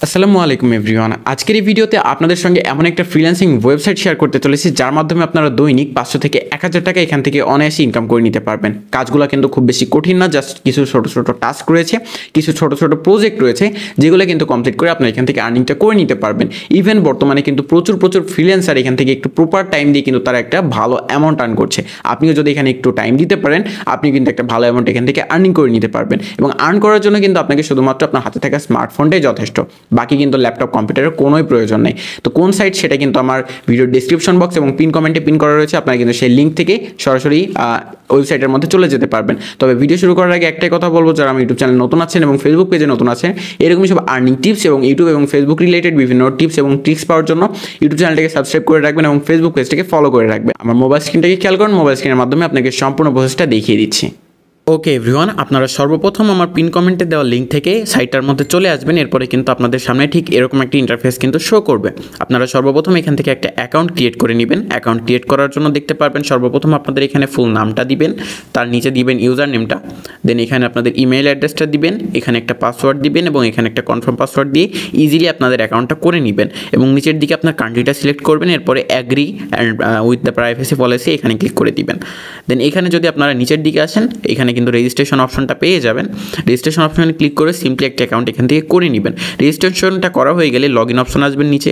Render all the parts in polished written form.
আসসালামু আলাইকুম এভরিওয়ান। আজকের এই ভিডিওতে আপনাদের সঙ্গে এমন একটা ফ্রিল্যান্সিং ওয়েবসাইট শেয়ার করতে চলেছি যার মাধ্যমে আপনারা দৈনিক 500 থেকে 1000 টাকা এখান থেকে অনায়াসে ইনকাম করে নিতে পারবেন। কাজগুলো কিন্তু খুব বেশি কঠিন না, জাস্ট কিছু ছোট ছোট টাস্ক রয়েছে, কিছু ছোট ছোট প্রজেক্ট রয়েছে যেগুলো কিন্তু কমপ্লিট করে আপনারা এখান থেকে আর্নিংটা করে নিতে পারবেন। ইভেন বর্তমানে কিন্তু প্রচুর ফ্রিল্যান্সার এখান থেকে একটু প্রপার টাইম দিয়ে কিন্তু তারা একটা ভালো অ্যামাউন্ট আর্ন করছে। আপনিও যদি এখানে একটু টাইম দিতে পারেন, আপনি কিন্তু একটা ভালো অ্যামাউন্ট এখান থেকে আর্নিং করে নিতে পারবেন। এবং আর্ন করার জন্য কিন্তু আপনাকে শুধুমাত্র আপনার হাতে থাকা স্মার্টফোনটাই যথেষ্ট, বাকি কিন্তু ল্যাপটপ কম্পিউটারের কোনোই প্রয়োজন নেই। তো কোন সাইট সেটা কিন্তু আমার ভিডিওর ডেসক্রিপশন বক্স এবং পিন কমেন্টে পিন করা রয়েছে, আপনারা কিন্তু সেই লিঙ্ক থেকে সরাসরি ওয়েবসাইটের মধ্যে চলে যেতে পারবেন। তবে ভিডিও শুরু করার আগে একটাই কথা বলবো, যারা আমার ইউটিউব চ্যানেল নতুন আছেন এবং ফেসবুক পেজে নতুন আছেন, এরকমই সব আর্নিং টিপস এবং ইউটিউব এবং ফেসবুক রিলেটেড বিভিন্ন টিপস এবং ট্রিক্স পাওয়ার জন্য ইউটিউব চ্যানেলটাকে সাবস্ক্রাইব করে রাখবেন এবং ফেসবুক পেজটাকে ফলো করে রাখবেন। আমার মোবাইল স্ক্রিনটাকে খেয়াল করুন, মোবাইল স্ক্রিনের মাধ্যমে আপনাকে সম্পূর্ণ প্রসেসটা দেখিয়ে দিচ্ছি। ওকে এভরিওয়ান, আপনারা সর্বপ্রথম আমার পিন কমেন্টে দেওয়া লিঙ্ক থেকে সাইটটার মধ্যে চলে আসবেন। এরপরে কিন্তু আপনাদের সামনে ঠিক এরকম একটা ইন্টারফেস কিন্তু শো করবে। আপনারা সর্বপ্রথম এখান থেকে একটা অ্যাকাউন্ট ক্রিয়েট করে নেবেন। অ্যাকাউন্ট ক্রিয়েট করার জন্য দেখতে পারবেন সর্বপ্রথম আপনাদের এখানে ফুল নামটা দিবেন, তার নিচে দিবেন ইউজার নেমটা, দেন এখানে আপনাদের ইমেইল অ্যাড্রেসটা দিবেন, এখানে একটা পাসওয়ার্ড দিবেন এবং এখানে একটা কনফার্ম পাসওয়ার্ড দিয়ে ইজিলি আপনাদের অ্যাকাউন্টটা করে নেবেন। এবং নিচের দিকে আপনার কান্ট্রিটা সিলেক্ট করবেন, এরপরে agree and with the privacy policy এখানে ক্লিক করে দিবেন। দেন এখানে যদি আপনারা নিচের দিকে আসেন, এখানে কিন্তু রেজিস্ট্রেশন অপশনটা পেয়ে যাবেন। রেজিস্ট্রেশন অপশনে ক্লিক করে সিম্পলি একটা অ্যাকাউন্ট এখান থেকে করে নেবেন। রেজিস্ট্রেশনটা করা হয়ে গেলে লগ ইন অপশন আসবেন নিচে।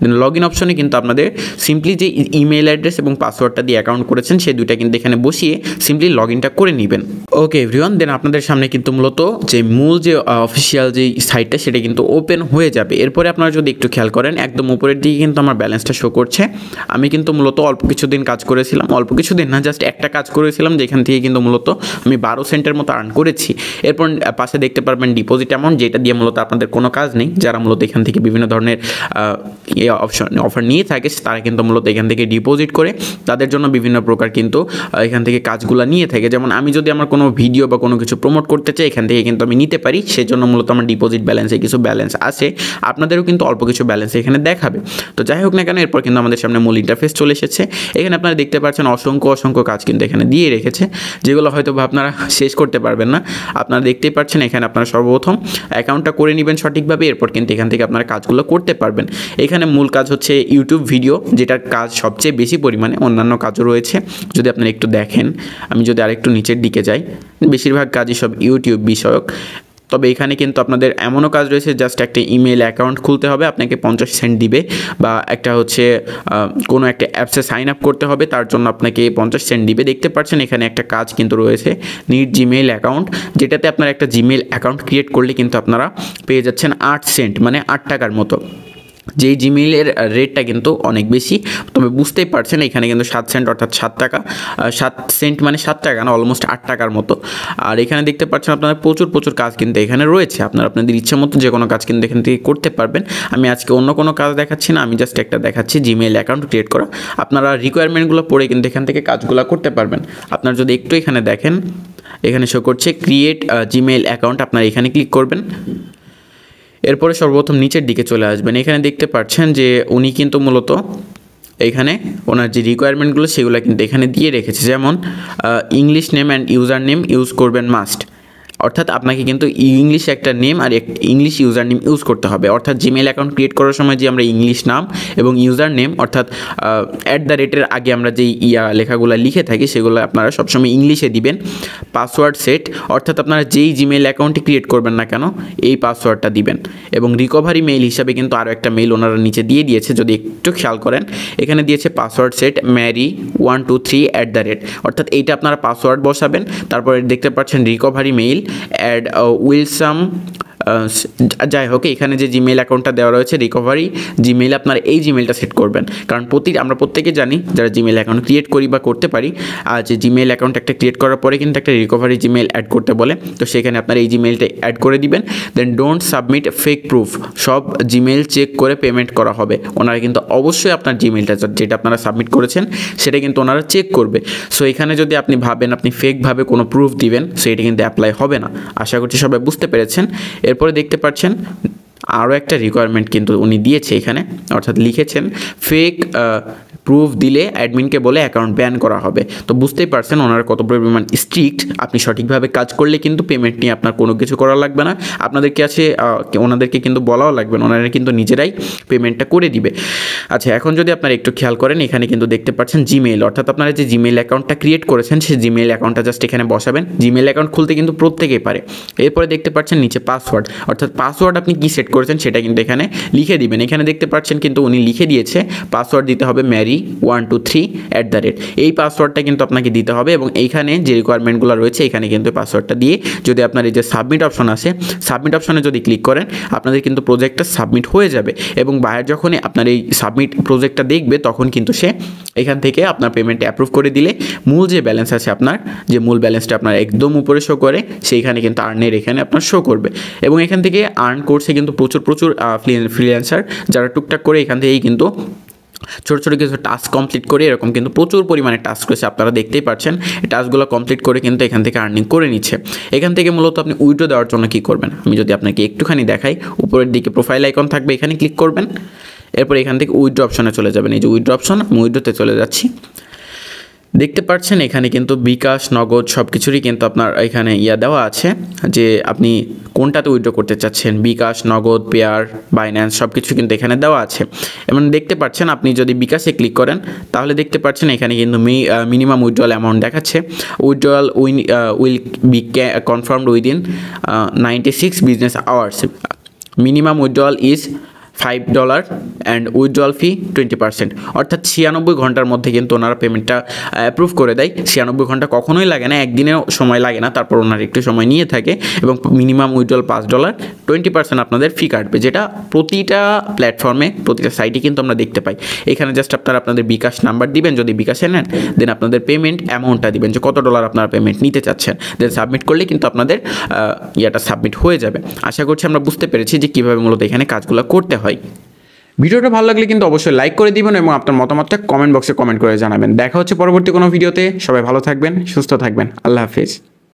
দেন লগ ইন অপশনে কিন্তু আপনাদের সিম্পলি যে ইমেল অ্যাড্রেস এবং পাসওয়ার্ডটা দিয়ে অ্যাকাউন্ট করেছেন সেই দুইটা কিন্তু এখানে বসিয়ে সিম্পলি লগ ইনটা করে নেবেন। ওকে এভরিওয়ান, দেন আপনাদের সামনে কিন্তু মূলত যে মূল যে অফিসিয়াল যে সাইটটা সেটা কিন্তু ওপেন হয়ে যাবে। এরপরে আপনারা যদি একটু খেয়াল করেন, একদম উপরের দিকে কিন্তু আমার ব্যালেন্সটা শো করছে। আমি কিন্তু মূলত অল্প কিছুদিন কাজ করেছিলাম, অল্প কিছুদিন না, জাস্ট একটা কাজ করেছিলাম যেখান থেকে কিন্তু মূলত আমি 12 সেন্টের মতো আর্ন করেছি। এরপর পাশে দেখতে পারবেন ডিপোজিট অ্যামাউন্ট, যেটা দিয়ে মূলত আপনাদের কোনো কাজ নেই। যারা মূলত এখান থেকে বিভিন্ন ধরনের অফার নিয়ে থাকে তারা কিন্তু মূলত এখান থেকে ডিপোজিট করে তাদের জন্য বিভিন্ন প্রকার কিন্তু এখান থেকে কাজগুলো নিয়ে থাকে। যেমন আমি যদি আমার কোনো ভিডিও বা কোনো কিছু প্রমোট করতে চাই, এখান থেকে কিন্তু আমি নিতে পারি। সেজন্য মূলত আমার ডিপোজিট ব্যালেন্সে কিছু ব্যালেন্স আছে, আপনাদেরও কিন্তু অল্প কিছু ব্যালেন্স এখানে দেখাবে। তো যাই হোক না কেন, এরপর কিন্তু আমাদের সামনে মূল ইন্টারফেস চলে এসেছে। এখানে আপনারা দেখতে পাচ্ছেন অসংখ্য কাজ কিন্তু এখানে দিয়ে রেখেছে, যেগুলো হয়তো আপনারা শেষ করতে পারবেন না। আপনারা দেখতেই পাচ্ছেন এখানে আপনারা সর্বপ্রথম অ্যাকাউন্টটা করে নেবেন সঠিকভাবে, এরপর কিন্তু এখান থেকে আপনারা কাজগুলো করতে পারবেন। এখানে মূল কাজ হচ্ছে ইউটিউব ভিডিও, যেটার কাজ সবচেয়ে বেশি পরিমাণে, অন্যান্য কাজও রয়েছে যদি আপনারা একটু দেখেন। আমি যদি আরেকটু নিচের দিকে যাই, বেশিরভাগ কাজই সব ইউটিউব বিষয়ক। তবে এখানে কিন্তু আপনাদের এমনও কাজ রয়েছে, জাস্ট একটা ইমেল অ্যাকাউন্ট খুলতে হবে, আপনাকে 50 সেন্ট দিবে, বা একটা হচ্ছে কোনো একটা অ্যাপসে সাইন আপ করতে হবে, তার জন্য আপনাকে 50 সেন্ট দিবে। দেখতে পাচ্ছেন এখানে একটা কাজ কিন্তু রয়েছে নিড জিমেইল অ্যাকাউন্ট, যেটাতে আপনারা একটা জিমেইল অ্যাকাউন্ট ক্রিয়েট করলে কিন্তু আপনারা পেয়ে যাচ্ছেন 8 সেন্ট, মানে 8 টাকার মতো। যেই জিমেইলের রেটটা কিন্তু অনেক বেশি, তবে বুঝতেই পারছেন এখানে কিন্তু 7 সেন্ট অর্থাৎ 7 টাকা, 7 সেন্ট মানে 7 টাকা না, অলমোস্ট 8 টাকার মতো। আর এখানে দেখতে পাচ্ছেন আপনারা প্রচুর কাজ কিন্তু এখানে রয়েছে। আপনারা আপনাদের ইচ্ছা মতো যে কোনো কাজ কিন্তু এখান থেকে করতে পারবেন। আমি আজকে অন্য কোনো কাজ দেখাচ্ছি না, আমি জাস্ট একটা দেখাচ্ছি জিমেইল অ্যাকাউন্ট ক্রিয়েট করা। আপনারা রিকোয়ারমেন্টগুলো পড়ে কিন্তু এখান থেকে কাজগুলো করতে পারবেন। আপনারা যদি একটু এখানে দেখেন, এখানে শো করছে ক্রিয়েট জিমেইল অ্যাকাউন্ট, আপনারা এখানে ক্লিক করবেন। এরপরে সর্বপ্রথম নিচের দিকে চলে আসবেন। এখানে দেখতে পাচ্ছেন যে উনি কিন্তু মূলত এখানে ওনার যে রিকোয়ারমেন্টগুলো সেগুলো কিন্তু এখানে দিয়ে রেখেছে। যেমন English name and user name use করবেন মাস্ট, অর্থাৎ আপনাকে কিন্তু ইংলিশ একটা নেম আর ইংলিশ ইউজার নেম ইউজ করতে হবে। অর্থাৎ জিমেইল অ্যাকাউন্ট ক্রিয়েট করার সময় যে আমরা ইংলিশ নাম এবং ইউজার নেম, অর্থাৎ @এর আগে আমরা যেই লেখাগুলো লিখে থাকি সেগুলো আপনারা সবসময় ইংলিশে দিবেন। পাসওয়ার্ড সেট, অর্থাৎ আপনারা যেই জিমেইল অ্যাকাউন্টটি ক্রিয়েট করবেন না কেন এই পাসওয়ার্ডটা দিবেন। এবং রিকভারি মেইল হিসাবে কিন্তু আরও একটা মেইল ওনারা নিচে দিয়ে দিয়েছে, যদি একটু খেয়াল করেন এখানে দিয়েছে পাসওয়ার্ড সেট mary123 অর্থাৎ এইটা আপনারা পাসওয়ার্ড বসাবেন। তারপরে দেখতে পাচ্ছেন রিকভারি মেইল অ্যাড উইলসাম, যাই হোক এখানে যে জিমেইল অ্যাকাউন্টটা দেওয়া রয়েছে রিকভারি জিমেইল, আপনারা এই জিমেইলটা সেট করবেন। কারণ আমরা প্রত্যেকে জানি যারা জিমেইল অ্যাকাউন্ট ক্রিয়েট করি বা করতে পারি, যে জিমেইল অ্যাকাউন্ট একটা ক্রিয়েট করার পরে কিন্তু একটা রিকভারি জিমেইল অ্যাড করতে বলে, তো সেখানে আপনারা এই জিমেইলটা অ্যাড করে দিবেন। Then don't submit fake proof, সব জিমেইল চেক করে পেমেন্ট করা হবে। ওনারা কিন্তু অবশ্যই আপনার জিমেইলটা যেটা আপনারা সাবমিট করেছেন সেটা কিন্তু ওনারা চেক করবে। সো এখানে যদি আপনি ভাবেন আপনি ফেকভাবে কোনো প্রুফ দিবেন, সো এটা কিন্তু অ্যাপ্লাই হবে না। আশা করছি সবাই বুঝতে পেরেছেন। এরপরে দেখতে পাচ্ছেন আরও একটা রিকোয়ারমেন্ট কিন্তু উনি দিয়েছে এখানে, অর্থাৎ লিখেছেন ফেক প্রুফ দিলে অ্যাডমিনকে বলে অ্যাকাউন্ট ব্যান করা হবে। তো বুঝতেই পারছেন ওনারা কত পরিমাণ স্ট্রিক্ট। আপনি সঠিকভাবে কাজ করলে কিন্তু পেমেন্ট নিয়ে আপনার কোনো কিছু করা লাগবে না, আপনাদেরকে আছে ওনাদেরকে কিন্তু বলাও লাগবে না, ওনারা কিন্তু নিজেরাই পেমেন্টটা করে দিবে। আচ্ছা, এখন যদি আপনারা একটু খেয়াল করেন এখানে কিন্তু দেখতে পাচ্ছেন জিমেইল, অর্থাৎ আপনারা যে জিমেইল অ্যাকাউন্টটা ক্রিয়েট করেছেন সেই জিমেইল অ্যাকাউন্টটা জাস্ট এখানে বসাবেন। জিমেইল অ্যাকাউন্ট খুলতে কিন্তু প্রত্যেকেই পারে। এরপরে দেখতে পাচ্ছেন নিচে পাসওয়ার্ড, অর্থাৎ পাসওয়ার্ড আপনি কি সেট করেছেন সেটা কিন্তু এখানে লিখে দিবেন। এখানে দেখতে পাচ্ছেন কিন্তু উনি লিখে দিয়েছে পাসওয়ার্ড দিতে হবে mary123@। এই পাসওয়ার্ডটা কিন্তু আপনাকে দিতে হবে এবং এইখানে যে রিকোয়ারমেন্টগুলো রয়েছে এখানে কিন্তু পাসওয়ার্ডটা দিয়ে যদি আপনার এই যে সাবমিট অপশন আছে, সাবমিট অপশনে যদি ক্লিক করেন আপনাদের কিন্তু প্রজেক্টটা সাবমিট হয়ে যাবে এবং বাইরে যখনই আপনার এই সাবমিট প্রজেক্টটা দেখবে তখন কিন্তু সে এখান থেকে আপনার পেমেন্টটা অ্যাপ্রুভ করে দিলে মূল যে ব্যালেন্স আছে আপনার, যে মূল ব্যালেন্সটা আপনার একদম উপরে শো করে সেইখানে কিন্তু আর্নের এখানে আপনার শো করবে। এবং এখান থেকে আর্ন করছে কিন্তু প্রচুর ফ্রিল্যান্সার যারা টুকটাক করে এখান থেকেই কিন্তু ছোটো ছোটো কিছু টাস্ক কমপ্লিট করে এরকম কিন্তু প্রচুর পরিমাণে টাস্ক রয়েছে, আপনারা দেখতেই পাচ্ছেন এই টাস্কগুলো কমপ্লিট করে কিন্তু এখান থেকে আর্নিং করে নিচ্ছে। এখান থেকে মূলত আপনি উইথড্র দেওয়ার জন্য কী করবেন আমি যদি আপনাকে একটুখানি দেখাই, উপরের দিকে প্রোফাইল আইকন থাকবে, এখানে ক্লিক করবেন। এরপর এখান থেকে উইথড্র অপশনে চলে যাবেন। এই যে উইথড্র অপশন, আমি উইথড্রতে চলে যাচ্ছি। দেখতে পাচ্ছেন এখানে কিন্তু বিকাশ, নগদ সব কিছুরই কিন্তু আপনার এখানে দেওয়া আছে যে আপনি কোনটাতে উইথড্র করতে চাচ্ছেন, বিকাশ, নগদ, পেয়ার, বাইন্যান্স সব কিছু কিন্তু এখানে দেওয়া আছে। এবং দেখতে পাচ্ছেন আপনি যদি বিকাশে ক্লিক করেন তাহলে দেখতে পাচ্ছেন এখানে কিন্তু মিনিমাম উইথড্রল অ্যামাউন্ট দেখাচ্ছে। Withdrawal will be confirmed within 96 business hours. Minimum withdrawal is $5 and withdrawal fee 20%, অর্থাৎ 96 ঘন্টার মধ্যে কিন্তু ওনারা পেমেন্টটা অ্যাপ্রুভ করে দেয়। 96 ঘন্টা কখনোই লাগে না, একদিনেও সময় লাগে না, তারপর ওনারা একটু সময় নিয়ে থাকে এবং মিনিমাম উইথড্রল $5, 20% আপনাদের ফি কাটবে, যেটা প্রতিটা প্ল্যাটফর্মে প্রতিটা সাইটে কিন্তু আমরা দেখতে পাই। এখানে জাস্ট আপনারা আপনাদের বিকাশ নাম্বার দিবেন, যদি বিকাশে নেন দেন আপনাদের পেমেন্ট অ্যামাউন্টটা দিবেন যে কত ডলার আপনারা পেমেন্ট নিতে চাচ্ছেন, দেন সাবমিট করলে কিন্তু আপনাদের সাবমিট হয়ে যাবে। আশা করছি আমরা বুঝতে পেরেছি যে কীভাবে মূলত এখানে কাজগুলো করতে হয়। ভিডিওটা ভালো লাগলে কিন্তু অবশ্যই লাইক করে দিবেন এবং আপনার মতামতটা কমেন্ট বক্সে কমেন্ট করে জানাবেন। দেখা হচ্ছে পরবর্তী কোনো ভিডিওতে। সবাই ভালো থাকবেন, সুস্থ থাকবেন। আল্লাহ হাফেজ।